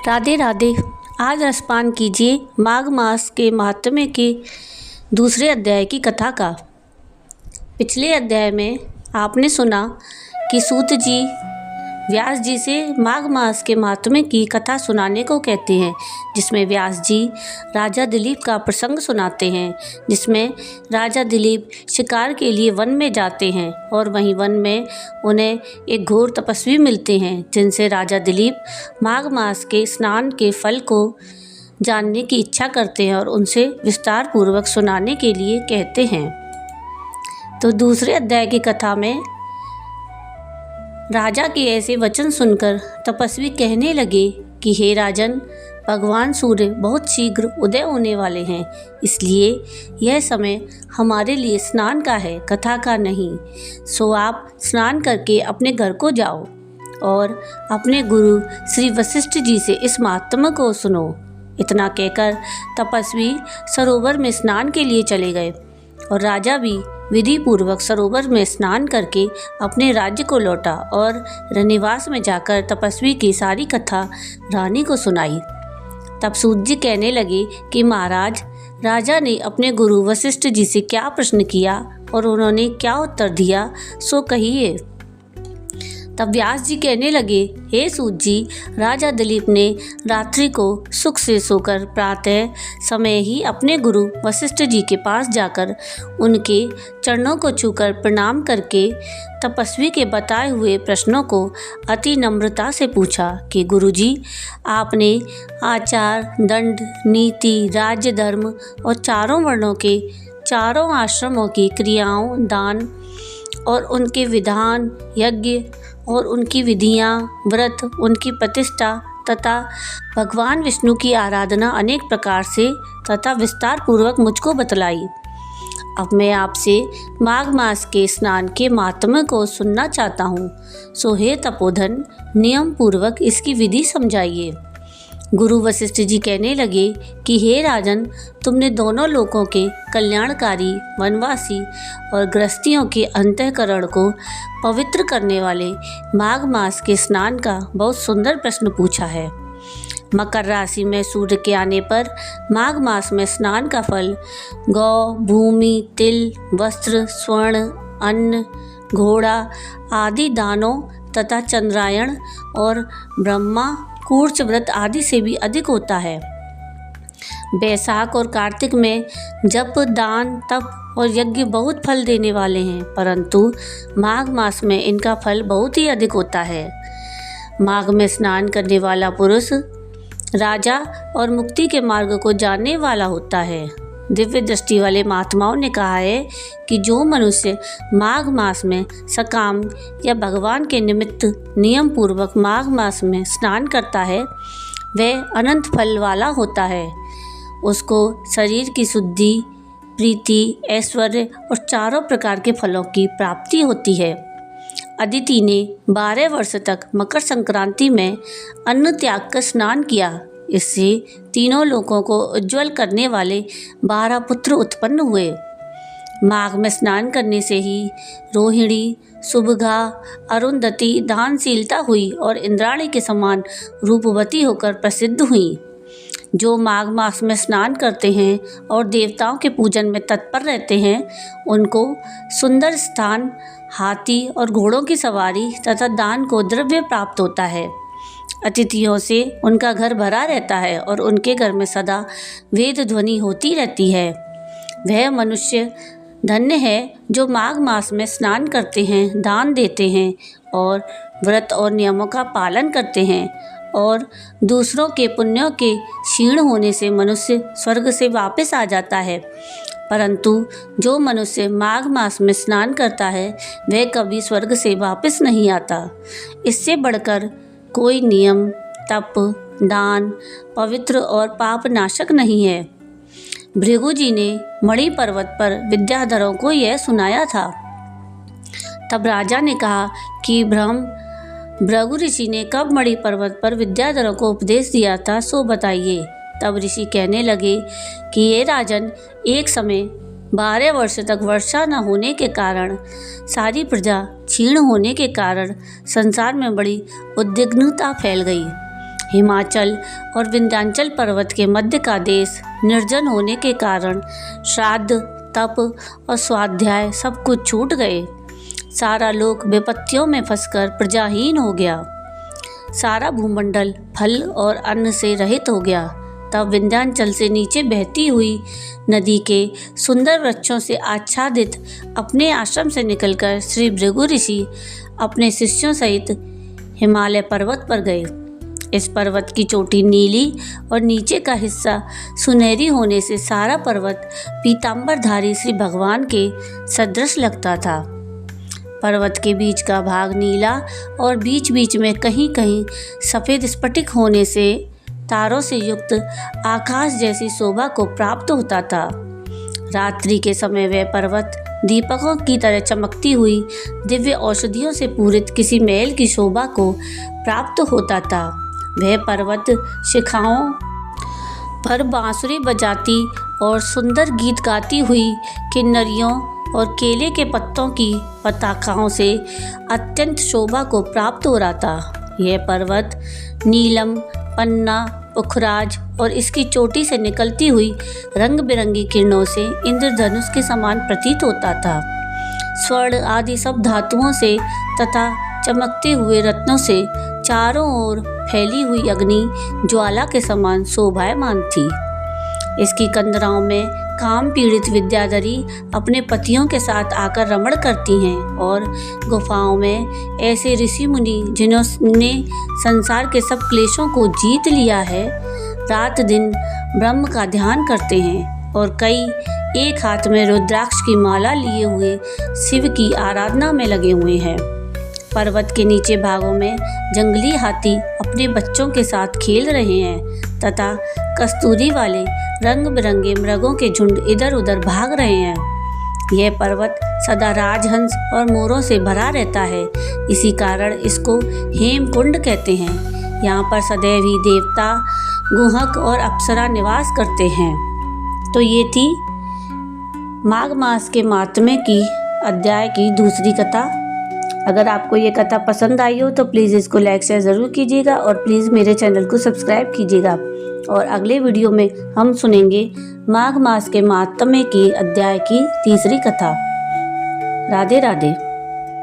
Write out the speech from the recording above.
राधे राधे। आज रसपान कीजिए माघ मास के महात्म्य के दूसरे अध्याय की कथा का। पिछले अध्याय में आपने सुना कि सूत जी व्यास जी से माघ मास के महात्म्य की कथा सुनाने को कहते हैं, जिसमें व्यास जी राजा दिलीप का प्रसंग सुनाते हैं, जिसमें राजा दिलीप शिकार के लिए वन में जाते हैं और वहीं वन में उन्हें एक घोर तपस्वी मिलते हैं, जिनसे राजा दिलीप माघ मास के स्नान के फल को जानने की इच्छा करते हैं और उनसे विस्तार पूर्वक सुनाने के लिए कहते हैं। तो दूसरे अध्याय की कथा में राजा के ऐसे वचन सुनकर तपस्वी कहने लगे कि हे राजन, भगवान सूर्य बहुत शीघ्र उदय होने वाले हैं, इसलिए यह समय हमारे लिए स्नान का है, कथा का नहीं। सो आप स्नान करके अपने घर को जाओ और अपने गुरु श्री वशिष्ठ जी से इस महात्म्य को सुनो। इतना कहकर तपस्वी सरोवर में स्नान के लिए चले गए और राजा भी विधि पूर्वक सरोवर में स्नान करके अपने राज्य को लौटा और रनिवास में जाकर तपस्वी की सारी कथा रानी को सुनाई। तब सूत जी कहने लगे कि महाराज, राजा ने अपने गुरु वशिष्ठ जी से क्या प्रश्न किया और उन्होंने क्या उत्तर दिया, सो कहिए। तब व्यास जी कहने लगे, हे सूत जी, राजा दिलीप ने रात्रि को सुख से सोकर प्रातः समय ही अपने गुरु वशिष्ठ जी के पास जाकर उनके चरणों को छूकर प्रणाम करके तपस्वी के बताए हुए प्रश्नों को अति नम्रता से पूछा कि गुरुजी, आपने आचार, दंड, नीति, राज्य, धर्म और चारों वर्णों के चारों आश्रमों की क्रियाओं, दान और उनके विधान, यज्ञ और उनकी विधियाँ, व्रत, उनकी प्रतिष्ठा तथा भगवान विष्णु की आराधना अनेक प्रकार से तथा विस्तार पूर्वक मुझको बतलाई। अब मैं आपसे माघ मास के स्नान के महात्म्य को सुनना चाहता हूँ। सो हे तपोधन, नियम पूर्वक इसकी विधि समझाइए। गुरु वशिष्ठ जी कहने लगे कि हे राजन, तुमने दोनों लोकों के कल्याणकारी, वनवासी और गृहस्थियों के अंतःकरण को पवित्र करने वाले माघ मास के स्नान का बहुत सुंदर प्रश्न पूछा है। मकर राशि में सूर्य के आने पर माघ मास में स्नान का फल गौ, भूमि, तिल, वस्त्र, स्वर्ण, अन्न, घोड़ा आदि दानों तथा चंद्रायण और ब्रह्मा कूर्च व्रत आदि से भी अधिक होता है। बैसाख और कार्तिक में जप, दान, तप और यज्ञ बहुत फल देने वाले हैं, परंतु माघ मास में इनका फल बहुत ही अधिक होता है। माघ में स्नान करने वाला पुरुष राजा और मुक्ति के मार्ग को जानने वाला होता है। दिव्य दृष्टि वाले महात्माओं ने कहा है कि जो मनुष्य माघ मास में सकाम या भगवान के निमित्त नियम पूर्वक माघ मास में स्नान करता है, वह अनंत फल वाला होता है। उसको शरीर की शुद्धि, प्रीति, ऐश्वर्य और चारों प्रकार के फलों की प्राप्ति होती है। अदिति ने 12 वर्ष तक मकर संक्रांति में अन्न त्याग कर स्नान किया। इससे तीनों लोकों को उज्जवल करने वाले 12 पुत्र उत्पन्न हुए। माघ में स्नान करने से ही रोहिणी, सुभगा, अरुंधति दानशीलता हुई और इंद्राणी के समान रूपवती होकर प्रसिद्ध हुई। जो माघ मास में स्नान करते हैं और देवताओं के पूजन में तत्पर रहते हैं, उनको सुंदर स्थान, हाथी और घोड़ों की सवारी तथा दान को द्रव्य प्राप्त होता है। अतिथियों से उनका घर भरा रहता है और उनके घर में सदा वेद ध्वनि होती रहती है। वह मनुष्य धन्य है जो माघ मास में स्नान करते हैं, दान देते हैं और व्रत और नियमों का पालन करते हैं, और दूसरों के पुण्यों के क्षीण होने से मनुष्य स्वर्ग से वापस आ जाता है। परंतु जो मनुष्य माघ मास में स्नान करता है, वह कभी स्वर्ग से वापस नहीं आता। इससे बढ़कर कोई नियम, तप, दान पवित्र और पाप नाशक नहीं है। भृगु जी ने मणि पर्वत पर विद्याधरों को यह सुनाया था। तब राजा ने कहा कि भृगु ऋषि ने कब मणि पर्वत पर विद्याधरों को उपदेश दिया था, सो बताइए। तब ऋषि कहने लगे कि ये राजन, एक समय 12 वर्ष तक वर्षा न होने के कारण, सारी प्रजा क्षीण होने के कारण संसार में बड़ी उद्विग्नता फैल गई हिमाचल और विंध्याचल पर्वत के मध्य का देश निर्जन होने के कारण श्राद्ध, तप और स्वाध्याय सब कुछ छूट गए। सारा लोक विपत्तियों में फंसकर प्रजाहीन हो गया। सारा भूमंडल फल और अन्न से रहित हो गया। तब विंध्याचल से नीचे बहती हुई नदी के सुंदर वृक्षों से आच्छादित अपने आश्रम से निकलकर श्री भृगु ऋषि अपने शिष्यों सहित हिमालय पर्वत पर गए। इस पर्वत की चोटी नीली और नीचे का हिस्सा सुनहरी होने से सारा पर्वत पीतांबरधारी श्री भगवान के सदृश लगता था। पर्वत के बीच का भाग नीला और बीच बीच में कहीं कहीं सफ़ेद स्फटिक होने से तारों से युक्त आकाश जैसी शोभा को प्राप्त होता था। रात्रि के समय वह पर्वत दीपकों की तरह चमकती हुई दिव्य औषधियों से पूरित किसी महल की शोभा को प्राप्त होता था। वह पर्वत शिखाओं पर बांसुरी बजाती और सुंदर गीत गाती हुई किन्नरियों और केले के पत्तों की पताकाओं से अत्यंत शोभा को प्राप्त हो रहा था। यह पर्वत नीलम, पन्ना, पुखराज और इसकी चोटी से निकलती हुई रंग बिरंगी किरणों से इंद्रधनुष के समान प्रतीत होता था। स्वर्ण आदि सब धातुओं से तथा चमकते हुए रत्नों से चारों ओर फैली हुई अग्नि ज्वाला के समान शोभायमान थी। इसकी कंदराओं में काम पीड़ित विद्याधरी अपने पतियों के साथ आकर रमण करती हैं और गुफाओं में ऐसे ऋषि मुनि जिन्होंने संसार के सब क्लेशों को जीत लिया है, रात दिन ब्रह्म का ध्यान करते हैं और कई एक हाथ में रुद्राक्ष की माला लिए हुए शिव की आराधना में लगे हुए हैं। पर्वत के नीचे भागों में जंगली हाथी अपने बच्चों के साथ खेल रहे हैं तथा कस्तूरी वाले रंग बिरंगे मृगों के झुंड इधर उधर भाग रहे हैं। यह पर्वत सदा राजहंस और मोरों से भरा रहता है, इसी कारण इसको हेमकुंड कहते हैं। यहाँ पर सदैव ही देवता, गुहक और अप्सरा निवास करते हैं। तो ये थी माघ मास के मातम्य की अध्याय की दूसरी कथा। अगर आपको ये कथा पसंद आई हो तो प्लीज़ इसको लाइक शेयर ज़रूर कीजिएगा और प्लीज़ मेरे चैनल को सब्सक्राइब कीजिएगा। और अगले वीडियो में हम सुनेंगे माघ मास के मातम्य की अध्याय की तीसरी कथा। राधे राधे।